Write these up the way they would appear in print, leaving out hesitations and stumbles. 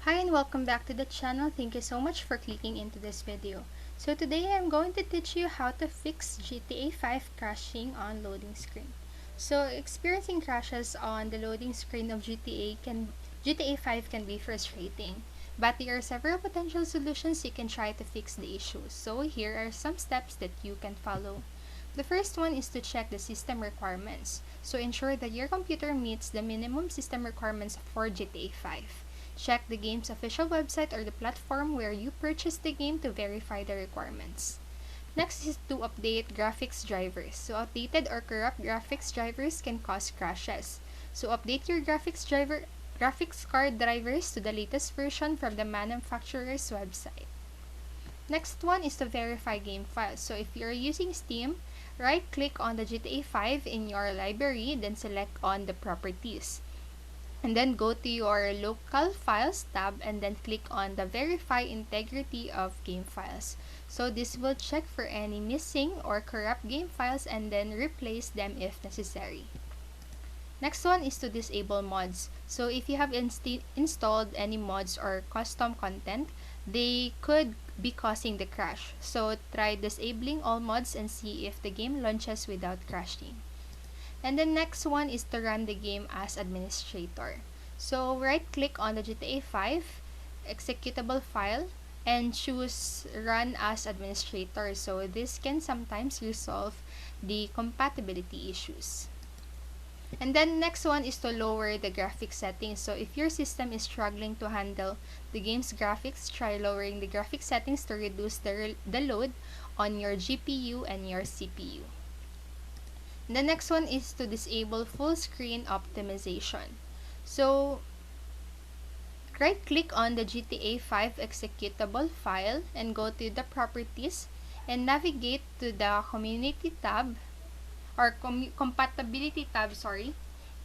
Hi and welcome back to the channel. Thank you so much for clicking into this video. So today I'm going to teach you how to fix GTA 5 crashing on loading screen. So experiencing crashes on the loading screen of GTA 5 can be frustrating, but there are several potential solutions you can try to fix the issues. So here are some steps that you can follow. The first one is to check the system requirements. So ensure that your computer meets the minimum system requirements for GTA 5. Check the game's official website or the platform where you purchased the game to verify the requirements. Next is to update graphics drivers. So outdated or corrupt graphics drivers can cause crashes. So update your graphics card drivers to the latest version from the manufacturer's website. Next one is to verify game files. So if you're using Steam, right-click on the GTA 5 in your library, then select on the properties. And then go to your local files tab and then click on the verify integrity of game files. So this will check for any missing or corrupt game files and then replace them if necessary. Next one is to disable mods. So if you have installed any mods or custom content, they could be causing the crash. So try disabling all mods and see if the game launches without crashing. And the next one is to run the game as administrator. So right-click on the GTA 5 executable file and choose Run as Administrator. So this can sometimes resolve the compatibility issues. And then next one is to lower the graphics settings. So if your system is struggling to handle the game's graphics, try lowering the graphics settings to reduce the load on your GPU and your CPU. The next one is to disable full screen optimization. So right-click on the GTA 5 executable file and go to the properties and navigate to the community tab or compatibility tab,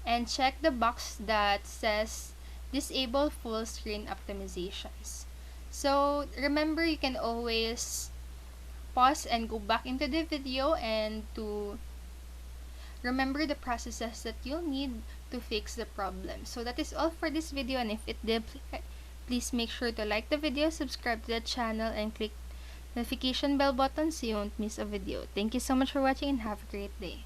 and check the box that says disable full screen optimizations. So remember, you can always pause and go back into the video and to remember the processes that you'll need to fix the problem. So that is all for this video, and if it did, please make sure to like the video, subscribe to the channel, and click notification bell button so you won't miss a video. Thank you so much for watching and have a great day.